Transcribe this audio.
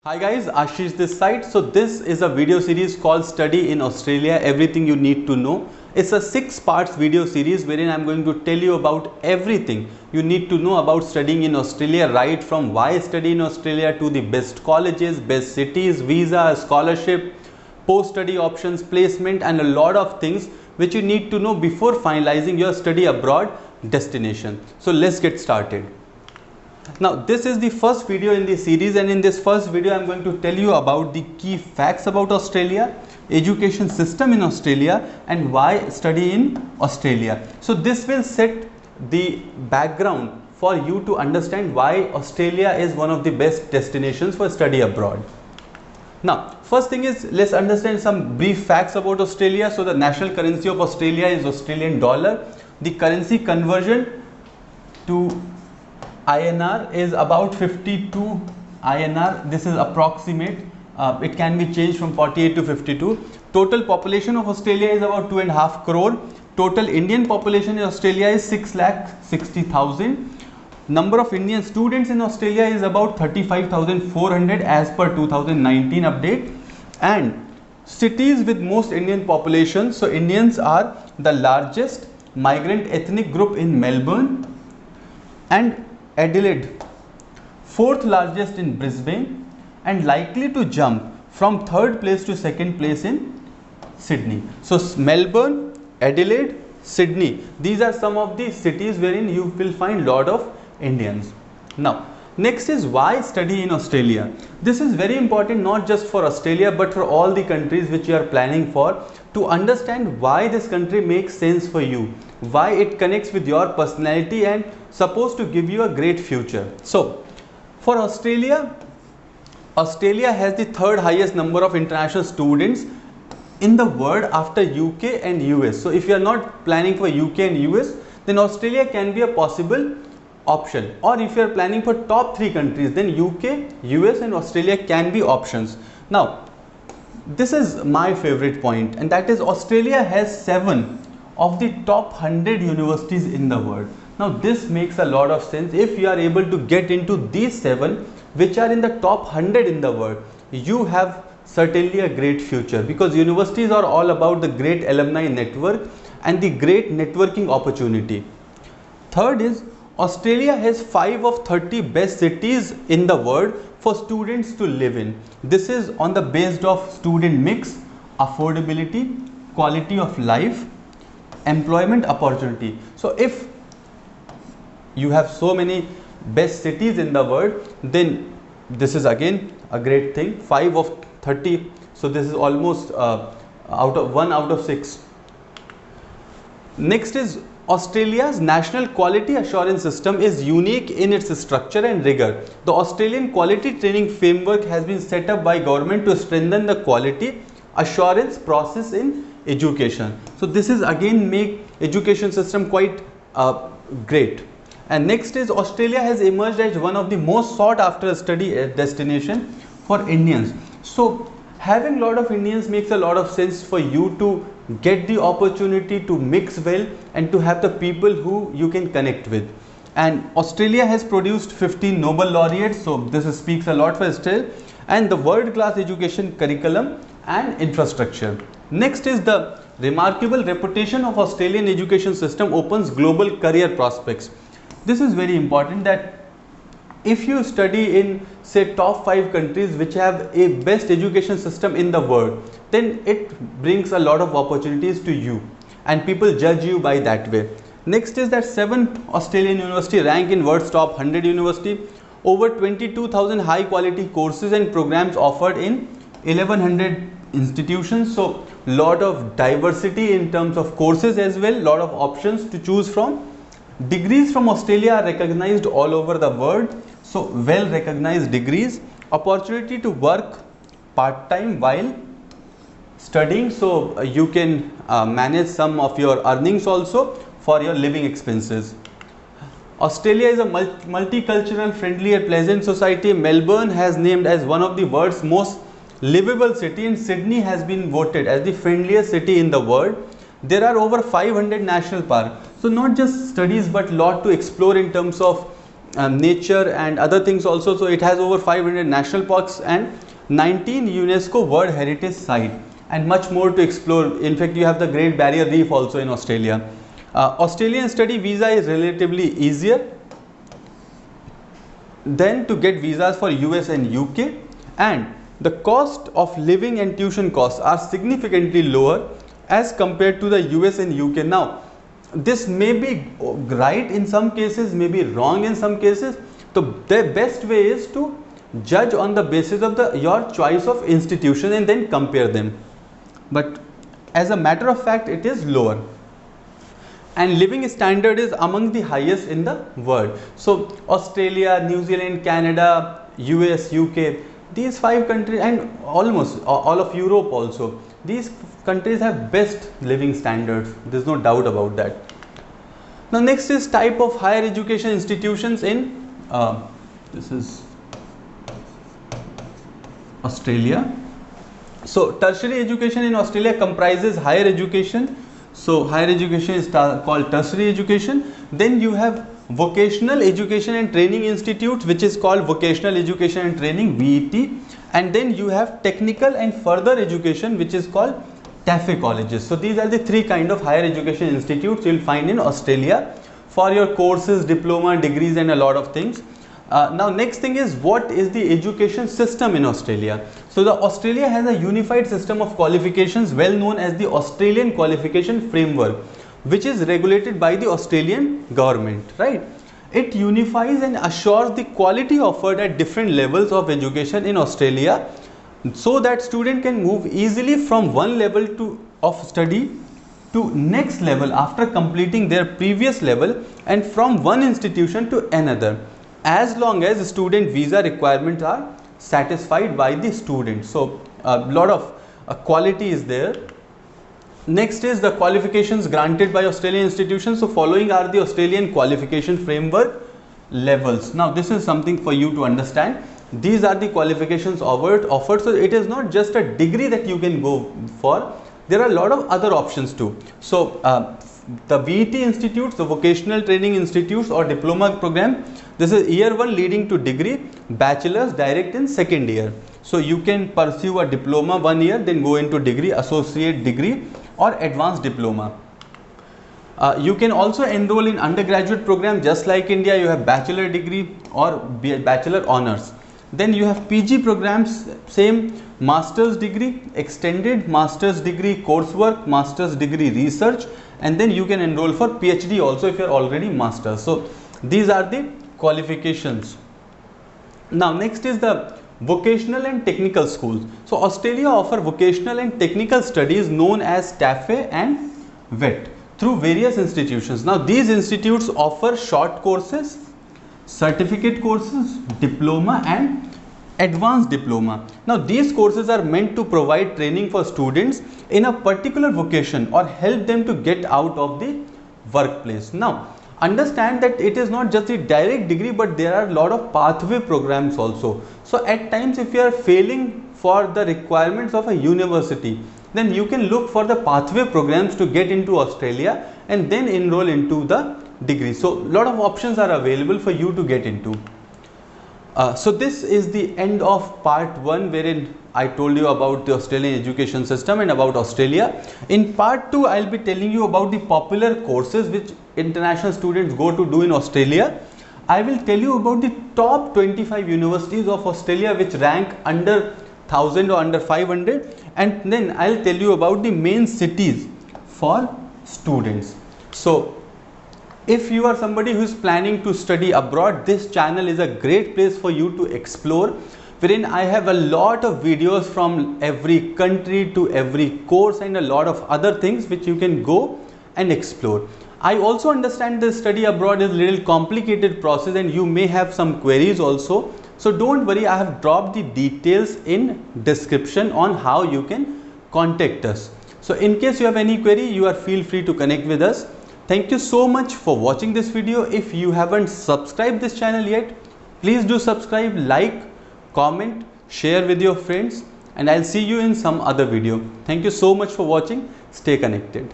Hi guys, Ashish this side. So this is a video series called Study in Australia, Everything You Need to Know. It's a 6 parts video series wherein I'm going to tell you about everything you need to know about studying in Australia, right from why study in Australia to the best colleges, best cities, visa, scholarship, post-study options, placement and a lot of things which you need to know before finalizing your study abroad destination. So let's get started. Now this is the first video in the series, and in this first video I am going to tell you about the key facts about Australia, education system in Australia and why study in Australia. So this will set the background for you to understand why Australia is one of the best destinations for study abroad. Now first thing is, let's understand some brief facts about Australia. So the national currency of Australia is Australian dollar. The currency conversion to INR is about 52 INR. This is approximate. It can be changed from 48 to 52. Total population of Australia is about 2.5 crore. Total Indian population in Australia is 6,60,000. Number of Indian students in Australia is about 35,400 as per 2019 update. And cities with most Indian population. So Indians are the largest migrant ethnic group in Melbourne and Adelaide, 4th largest in Brisbane, and likely to jump from 3rd place to 2nd place in Sydney. So Melbourne, Adelaide, Sydney, these are some of the cities wherein you will find lot of Indians. Now next is why study in Australia. This is very important not just for Australia but for all the countries which you are planning for, to understand why this country makes sense for you, why it connects with your personality and supposed to give you a great future. So for Australia, Australia has the 3rd highest number of international students in the world after UK and US. So if you are not planning for UK and US, then Australia can be a possible option, or if you are planning for top 3 countries, then UK, US and Australia can be options. Now this is my favorite point, and that is Australia has 7 of the top 100 universities in the world. Now this makes a lot of sense. If you are able to get into these 7 which are in the top 100 in the world, you have certainly a great future, because universities are all about the great alumni network and the great networking opportunity. Third is Australia has 5 of 30 best cities in the world for students to live in. This is on the basis of student mix, affordability, quality of life, employment opportunity. So if you have so many best cities in the world, then this is again a great thing. 5 of 30, so this is almost one out of 6. Next is Australia's national quality assurance system is unique in its structure and rigor. The Australian quality training framework has been set up by government to strengthen the quality assurance process in education. So this is again make education system quite great. And next is Australia has emerged as one of the most sought after study destination for Indians. So having lot of Indians makes a lot of sense for you to get the opportunity to mix well and to have the people who you can connect with. And Australia has produced 15 Nobel laureates, so this speaks a lot for Australia, and the world-class education curriculum and infrastructure. Next is the remarkable reputation of Australian education system opens global career prospects. This is very important, that if you study in say top 5 countries which have a best education system in the world, then it brings a lot of opportunities to you and people judge you by that way. Next is that 7 Australian university rank in world's top 100 university, over 22,000 high quality courses and programs offered in 1100 institutions. So lot of diversity in terms of courses as well, lot of options to choose from. Degrees from Australia are recognized all over the world, so well recognized degrees. Opportunity to work part-time while studying, so you can manage some of your earnings also for your living expenses. Australia is a multicultural, friendly and pleasant society. Melbourne has named as one of the world's most livable city, and Sydney has been voted as the friendliest city in the world. There are over 500 national parks. So not just studies but lot to explore in terms of nature and other things also. So it has over 500 national parks and 19 UNESCO World Heritage Site, and much more to explore. In fact, you have the Great Barrier Reef also in Australia. Australian study visa is relatively easier than to get visas for US and UK, and the cost of living and tuition costs are significantly lower as compared to the US and UK. Now, this may be right in some cases, may be wrong in some cases. So the best way is to judge on the basis of your choice of institution and then compare them. But as a matter of fact, it is lower. And living standard is among the highest in the world. So Australia, New Zealand, Canada, US, UK, these 5 countries, and almost all of Europe also, these countries have best living standards. There is no doubt about that. Now next is type of higher education institutions in this is Australia. So tertiary education in Australia comprises higher education. So higher education is called tertiary education. Then you have vocational education and training institutes, which is called vocational education and training, VET. And then you have technical and further education, which is called TAFE colleges. So these are the 3 kind of higher education institutes you will find in Australia for your courses, diploma, degrees, and a lot of things. Now next thing is, what is the education system in Australia? So the Australia has a unified system of qualifications well known as the Australian Qualification Framework, which is regulated by the Australian government, right? It unifies and assures the quality offered at different levels of education in Australia, so that student can move easily from one level of study to next level after completing their previous level, and from one institution to another, as long as student visa requirements are satisfied by the student. So a lot of quality is there. Next is the qualifications granted by Australian institutions. So following are the Australian Qualification Framework levels. Now this is something for you to understand. These are the qualifications offered. So it is not just a degree that you can go for. There are a lot of other options too. So the VET institutes, the vocational training institutes or diploma program, this is year 1 leading to degree, bachelor's direct in second year. So you can pursue a diploma 1 year, then go into degree, associate degree or advanced diploma. You can also enroll in undergraduate program, just like India. You have bachelor degree or bachelor honors. Then you have PG programs, same, master's degree, extended master's degree coursework, master's degree research, and then you can enroll for PhD also if you are already master's. So these are the qualifications. Now next is the vocational and technical schools. So Australia offer vocational and technical studies known as TAFE and VET through various institutions. Now these institutes offer short courses, certificate courses, diploma and advanced diploma. Now these courses are meant to provide training for students in a particular vocation or help them to get out of the workplace. Now understand that it is not just a direct degree, but there are a lot of pathway programs also. So at times if you are failing for the requirements of a university, then you can look for the pathway programs to get into Australia and then enroll into the degree. So a lot of options are available for you to get into. So this is the end of part 1, wherein I told you about the Australian education system and about Australia. In part 2, I will be telling you about the popular courses which international students go to do in Australia. I will tell you about the top 25 universities of Australia which rank under 1000 or under 500, and then I will tell you about the main cities for students. So if you are somebody who is planning to study abroad, this channel is a great place for you to explore, wherein I have a lot of videos from every country to every course and a lot of other things which you can go and explore. I also understand the study abroad is a little complicated process and you may have some queries also. So don't worry, I have dropped the details in description on how you can contact us. So in case you have any query, you are feel free to connect with us. Thank you so much for watching this video. If you haven't subscribed this channel yet, please do subscribe, like, comment, share with your friends, and I'll see you in some other video. Thank you so much for watching. Stay connected.